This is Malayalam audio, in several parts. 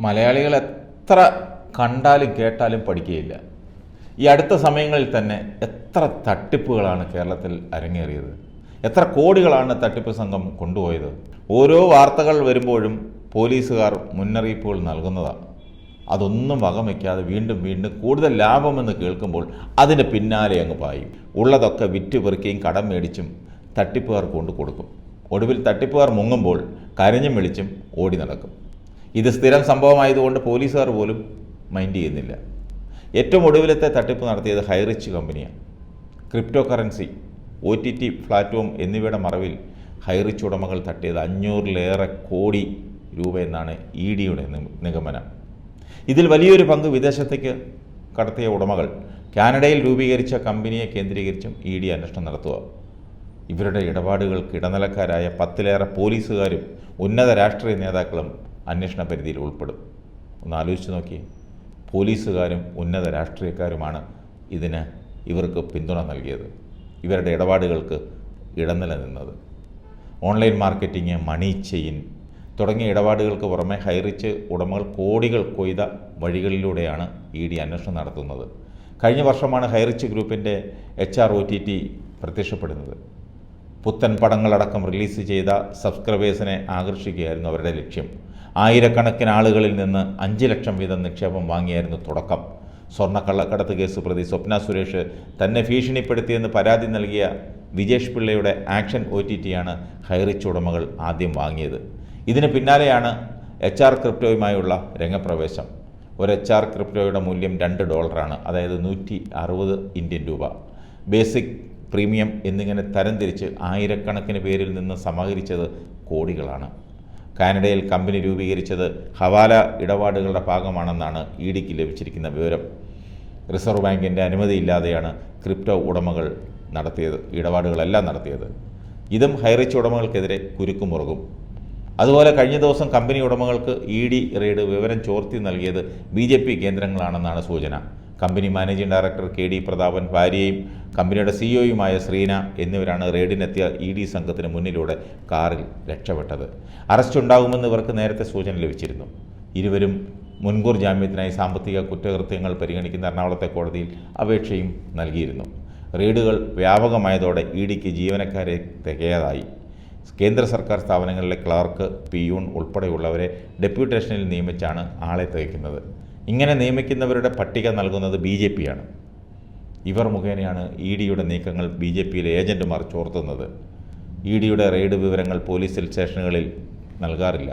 മലയാളികൾ എത്ര കണ്ടാലും കേട്ടാലും പഠിക്കുകയില്ല. ഈ അടുത്ത സമയങ്ങളിൽ തന്നെ എത്ര തട്ടിപ്പുകളാണ് കേരളത്തിൽ അരങ്ങേറിയത്, എത്ര കോടികളാണ് തട്ടിപ്പ് സംഘം കൊണ്ടുപോയത്. ഓരോ വാർത്തകൾ വരുമ്പോഴും പോലീസുകാർ മുന്നറിയിപ്പുകൾ നൽകുന്നതാണ്. അതൊന്നും വകവയ്ക്കാതെ വീണ്ടും വീണ്ടും കൂടുതൽ ലാഭമെന്ന് കേൾക്കുമ്പോൾ അതിന് പിന്നാലെ അങ്ങ് പായും. ഉള്ളതൊക്കെ വിറ്റ് പെറുക്കിയും കടം മേടിച്ചും തട്ടിപ്പുകാർ കൊണ്ടു കൊടുക്കും. ഒടുവിൽ തട്ടിപ്പുകാർ മുങ്ങുമ്പോൾ കരഞ്ഞും വിളിച്ചും ഓടി നടക്കും. ഇത് സ്ഥിരം സംഭവമായതുകൊണ്ട് പോലീസുകാർ പോലും മൈൻഡ് ചെയ്യുന്നില്ല. ഏറ്റവും ഒടുവിലത്തെ തട്ടിപ്പ് നടത്തിയത് ഹൈറിച്ച് കമ്പനിയാണ്. ക്രിപ്റ്റോ കറൻസി, OTT പ്ലാറ്റ്ഫോം എന്നിവയുടെ മറവിൽ ഹൈറിച്ച് ഉടമകൾ തട്ടിയത് 500-ലേറെ കോടി രൂപയെന്നാണ് EDയുടെ നിഗമനം. ഇതിൽ വലിയൊരു പങ്ക് വിദേശത്തേക്ക് കടത്തിയ ഉടമകൾ കാനഡയിൽ രൂപീകരിച്ച കമ്പനിയെ കേന്ദ്രീകരിച്ചും ED അന്വേഷണം നടത്തുക. ഇവരുടെ ഇടപാടുകൾക്ക് ഇടനിലക്കാരായ 10-ലേറെ പോലീസുകാരും ഉന്നത രാഷ്ട്രീയ നേതാക്കളും അന്വേഷണ പരിധിയിൽ ഉൾപ്പെടും. ഒന്ന് ആലോചിച്ച് നോക്കിയേ. പോലീസുകാരും ഉന്നത രാഷ്ട്രീയക്കാരുമാണ് ഇവർക്ക് പിന്തുണ നൽകിയത്, ഇവരുടെ ഇടപാടുകൾക്ക് ഇടനില നിന്നത്. ഓൺലൈൻ മാർക്കറ്റിംഗ്, മണി ചെയിൻ തുടങ്ങിയ ഇടപാടുകൾക്ക് പുറമെ ഹൈറിച്ച് ഉടമകൾ കോടികൾ കൊയ്ത വഴികളിലൂടെയാണ് ED അന്വേഷണം നടത്തുന്നത്. കഴിഞ്ഞ വർഷമാണ് ഹൈറിച്ച് ഗ്രൂപ്പിൻ്റെ HROTT പ്രത്യക്ഷപ്പെടുന്നത്. പുത്തൻ പടങ്ങളടക്കം റിലീസ് ചെയ്ത സബ്സ്ക്രൈബേഴ്സിനെ ആകർഷിക്കുകയായിരുന്നു അവരുടെ ലക്ഷ്യം. ആയിരക്കണക്കിന് ആളുകളിൽ നിന്ന് 5 ലക്ഷം വീതം നിക്ഷേപം വാങ്ങിയായിരുന്നു തുടക്കം. സ്വർണ്ണക്കള്ളക്കടത്ത് കേസ് പ്രതി സ്വപ്ന സുരേഷ് തന്നെ ഭീഷണിപ്പെടുത്തിയെന്ന് പരാതി നൽകിയ വിജേഷ് പിള്ളയുടെ ആക്ഷൻ OTTയാണ് ഹൈറിച്ച് ഉടമകൾ ആദ്യം വാങ്ങിയത്. ഇതിന് പിന്നാലെയാണ് HR ക്രിപ്റ്റോയുമായുള്ള രംഗപ്രവേശം. ഒരു HR ക്രിപ്റ്റോയുടെ മൂല്യം $2, അതായത് 160 ഇന്ത്യൻ രൂപ. ബേസിക്, പ്രീമിയം എന്നിങ്ങനെ തരംതിരിച്ച് ആയിരക്കണക്കിന് പേരിൽ നിന്ന് സമാഹരിച്ചത് കോടികളാണ്. കാനഡയിൽ കമ്പനി രൂപീകരിച്ചത് ഹവാല ഇടപാടുകളുടെ ഭാഗമാണെന്നാണ് EDക്ക് ലഭിച്ചിരിക്കുന്ന വിവരം. റിസർവ് ബാങ്കിൻ്റെ അനുമതിയില്ലാതെയാണ് ക്രിപ്റ്റോ ഉടമകൾ ഇടപാടുകളെല്ലാം നടത്തിയത്. ഇതും ഹൈറിച്ച് ഉടമകൾക്കെതിരെ കുരുക്കുമുറുകും. അതുപോലെ കഴിഞ്ഞ ദിവസം കമ്പനി ഉടമകൾക്ക് ED റെയ്ഡ് വിവരം ചോർത്തി നൽകിയത് BJP കേന്ദ്രങ്ങളാണെന്നാണ് സൂചന. Company managing director KD Prathapan, ഭാര്യയും കമ്പനിയുടെ CEOയുമായ ശ്രീന എന്നിവരാണ് റെയ്ഡിനെത്തിയ ED സംഘത്തിന് മുന്നിലൂടെ കാറിൽ രക്ഷപ്പെട്ടത്. അറസ്റ്റ് ഉണ്ടാകുമെന്ന് ഇവർക്ക് നേരത്തെ സൂചന ലഭിച്ചിരുന്നു. ഇരുവരും മുൻകൂർ ജാമ്യത്തിനായി സാമ്പത്തിക കുറ്റകൃത്യങ്ങൾ പരിഗണിക്കുന്ന എറണാകുളത്തെ കോടതിയിൽ അപേക്ഷയും നൽകിയിരുന്നു. റെയ്ഡുകൾ വ്യാപകമായതോടെ EDക്ക് ജീവനക്കാരെ തികയാതായി. കേന്ദ്ര സർക്കാർ സ്ഥാപനങ്ങളിലെ ക്ലർക്ക്, പിയൂൺ ഉൾപ്പെടെയുള്ളവരെ ഡെപ്യൂട്ടേഷനിൽ നിയമിച്ചാണ് ആളെ തികയ്ക്കുന്നത്. ഇങ്ങനെ നിയമിക്കുന്നവരുടെ പട്ടിക നൽകുന്നത് BJPയാണ്. ഇവർ മുഖേനയാണ് EDയുടെ നീക്കങ്ങൾ BJPയിലെ ഏജന്റുമാർ ചോർത്തുന്നത്. EDയുടെ റെയ്ഡ് വിവരങ്ങൾ പോലീസ് സ്റ്റേഷനുകളിൽ നൽകാറില്ല.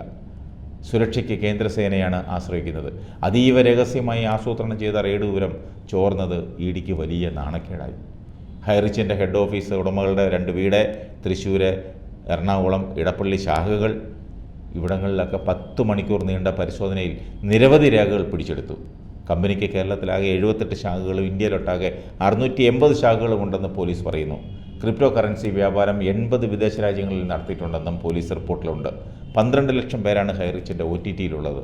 സുരക്ഷയ്ക്ക് കേന്ദ്രസേനയാണ് ആശ്രയിക്കുന്നത്. അതീവ രഹസ്യമായി ആസൂത്രണം ചെയ്ത റെയ്ഡ് വിവരം ചോർന്നത് EDക്ക് വലിയ നാണക്കേടായി. ഹൈറിച്ചിൻ്റെ ഹെഡ് ഓഫീസ്, ഉടമകളുടെ 2 വീട്, തൃശ്ശൂർ, എറണാകുളം, ഇടപ്പള്ളി ശാഖകൾ, ഇവിടങ്ങളിലൊക്കെ 10 മണിക്കൂർ നീണ്ട പരിശോധനയിൽ നിരവധി രേഖകൾ പിടിച്ചെടുത്തു. കമ്പനിക്ക് കേരളത്തിലാകെ 78 ശാഖകളും ഇന്ത്യയിലൊട്ടാകെ 680 ശാഖകളും ഉണ്ടെന്ന് പോലീസ് പറയുന്നു. ക്രിപ്റ്റോ കറൻസി വ്യാപാരം 80 വിദേശ രാജ്യങ്ങളിൽ നടത്തിയിട്ടുണ്ടെന്നും പോലീസ് റിപ്പോർട്ടിലുണ്ട്. 12 ലക്ഷം പേരാണ് ഹൈറിച്ചിൻ്റെ OTTയിലുള്ളത്.